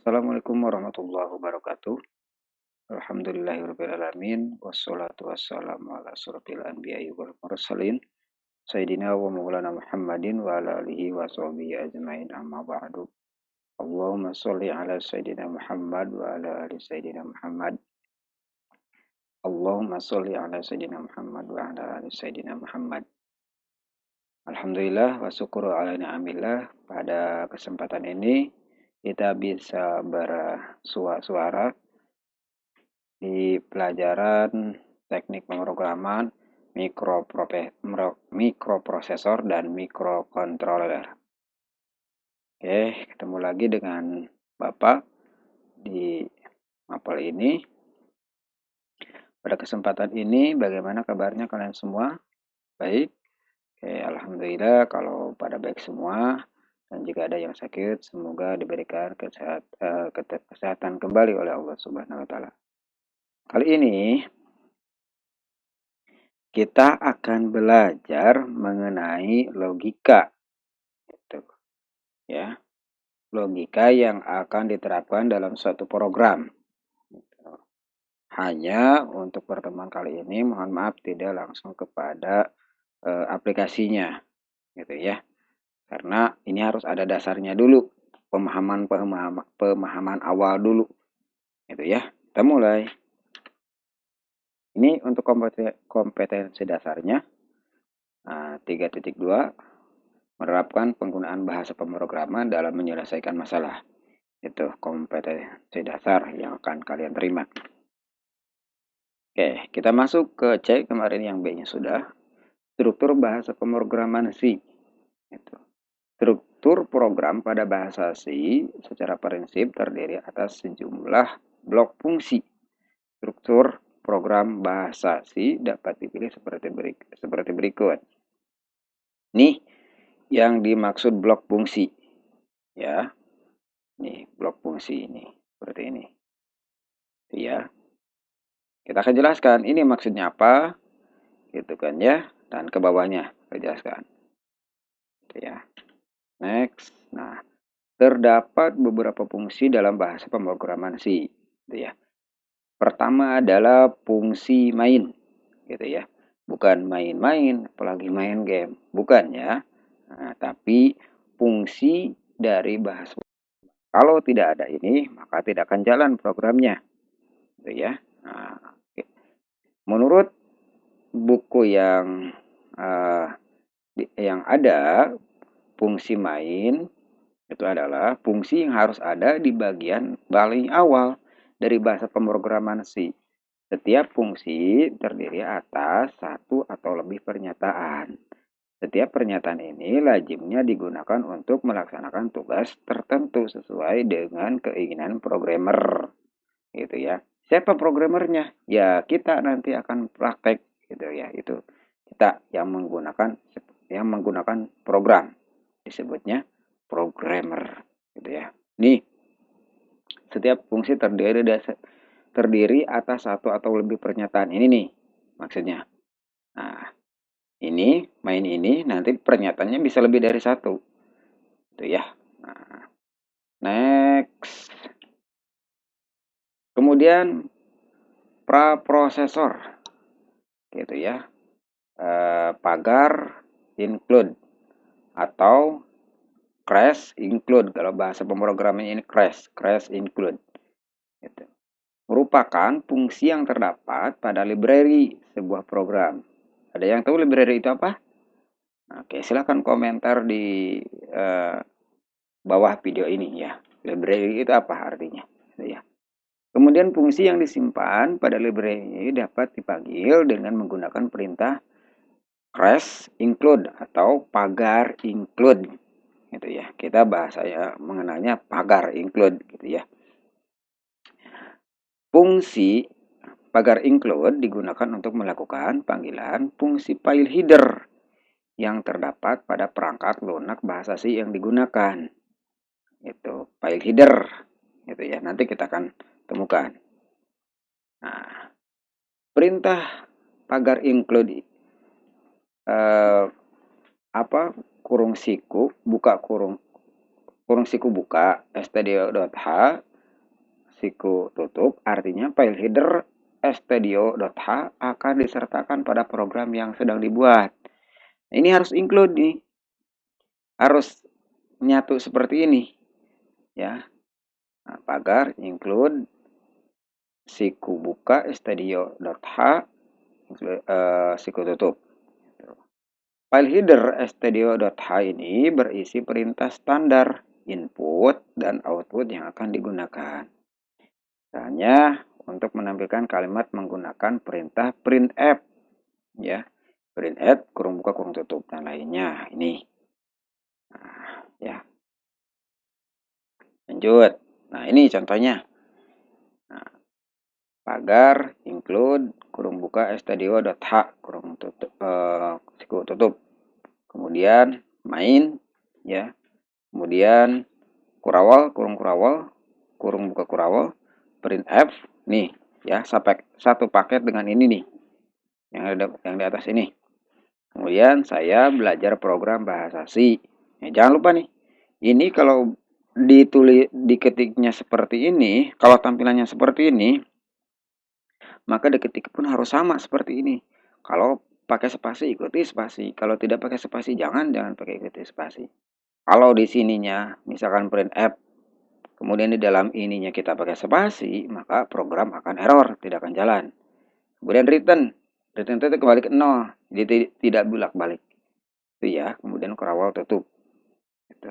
Assalamualaikum warahmatullahi wabarakatuh. Alhamdulillahirrabbilalamin. Wassalatu wassalamu ala asrofil anbiya'i wal mursalin. Sayyidina wa maulana Muhammadin wa ala alihi wa sahbihi ajma'in amma ba'du. Allahumma sholli ala Sayyidina Muhammad wa ala ali Sayyidina Muhammad. Allahumma sholli ala Sayyidina Muhammad wa ala ali Sayyidina Muhammad. Alhamdulillah wa syukuru ala ni'amillah. Pada kesempatan ini kita bisa bersuara di pelajaran teknik pemrograman mikroprosesor dan mikrocontroller. Oke, ketemu lagi dengan Bapak di mapel ini. Pada kesempatan ini, bagaimana kabarnya kalian semua? Baik. Oke, alhamdulillah kalau pada baik semua. Dan jika ada yang sakit, semoga diberikan kesehatan kembali oleh Allah Subhanahu wa Ta'ala. Kali ini kita akan belajar mengenai logika, gitu, ya, logika yang akan diterapkan dalam suatu program. Gitu. Hanya untuk pertemuan kali ini, mohon maaf tidak langsung kepada aplikasinya, gitu ya, karena ini harus ada dasarnya dulu, pemahaman awal dulu, gitu ya. Kita mulai. Ini untuk kompetensi dasarnya 3.2 menerapkan penggunaan bahasa pemrograman dalam menyelesaikan masalah. Itu kompetensi dasar yang akan kalian terima. Oke, kita masuk ke C kemarin yang B-nya sudah. Struktur bahasa pemrograman C. Itu. Struktur program pada bahasa C secara prinsip terdiri atas sejumlah blok fungsi. Struktur program bahasa C dapat dipilih seperti berikut. Nih, yang dimaksud blok fungsi. Ya. Nih, blok fungsi ini. Seperti ini. Ya. Kita akan jelaskan ini maksudnya apa. Gitu kan ya. Dan ke bawahnya kita jelaskan. Gitu ya. Next. Nah, terdapat beberapa fungsi dalam bahasa pemrograman C. Gitu ya. Pertama adalah fungsi main. Gitu ya. Bukan main-main, apalagi main game. Bukan ya. Nah, tapi fungsi dari bahasa. Kalau tidak ada ini, maka tidak akan jalan programnya. Gitu ya. Nah, oke. Menurut buku yang ada, fungsi main itu adalah fungsi yang harus ada di bagian paling awal dari bahasa pemrograman C. Setiap fungsi terdiri atas satu atau lebih pernyataan. Setiap pernyataan ini lazimnya digunakan untuk melaksanakan tugas tertentu sesuai dengan keinginan programmer. Gitu ya. Siapa programmernya? Ya, kita nanti akan praktek gitu ya. Itu kita yang menggunakan program. Disebutnya programmer gitu ya. Nih, setiap fungsi terdiri atas satu atau lebih pernyataan. Ini nih maksudnya. Nah, ini main ini nanti pernyataannya bisa lebih dari satu. Itu ya. Nah, next. Kemudian praprosesor. Gitu ya. Pagar include atau crash include. Kalau bahasa pemrograman ini crash include. Gitu. Merupakan fungsi yang terdapat pada library sebuah program. Ada yang tahu library itu apa? Oke, silakan komentar di bawah video ini ya. Library itu apa artinya? Ya. Kemudian fungsi yang disimpan pada library ini dapat dipanggil dengan menggunakan perintah crash include atau pagar include. Gitu ya. Kita bahasanya mengenalnya pagar include gitu ya. Fungsi pagar include digunakan untuk melakukan panggilan fungsi file header yang terdapat pada perangkat lunak bahasa C yang digunakan. Itu file header gitu ya. Nanti kita akan temukan. Nah, perintah pagar include kurung siku buka stdio.h siku tutup, artinya file header studio.h akan disertakan pada program yang sedang dibuat. Ini harus include nih. Harus nyatu seperti ini. Ya. Nah, pagar include siku buka studio.h siku tutup. File header studio.h ini berisi perintah standar input dan output yang akan digunakan. Misalnya untuk menampilkan kalimat menggunakan perintah printf, ya, printf kurung buka kurung tutup dan lainnya. Ini, nah, ya, lanjut. Nah, ini contohnya. Nah, pagar include kurung buka studio.h kurung tutup siku tutup. Kemudian main, ya. Kemudian kurawal kurung buka kurawal printf nih, ya, satu paket dengan ini nih yang di atas ini. Kemudian saya belajar program bahasa C. Jangan lupa nih, ini kalau diketiknya seperti ini, kalau tampilannya seperti ini, maka diketik pun harus sama seperti ini. Kalau pakai spasi, ikuti spasi. Kalau tidak pakai spasi, jangan pakai ikuti spasi. Kalau di sininya, misalkan printf, kemudian di dalam ininya kita pakai spasi, maka program akan error, tidak akan jalan. Kemudian return itu kembali ke 0, jadi tidak bolak-balik. Itu ya, kemudian kurawal tutup. Gitu.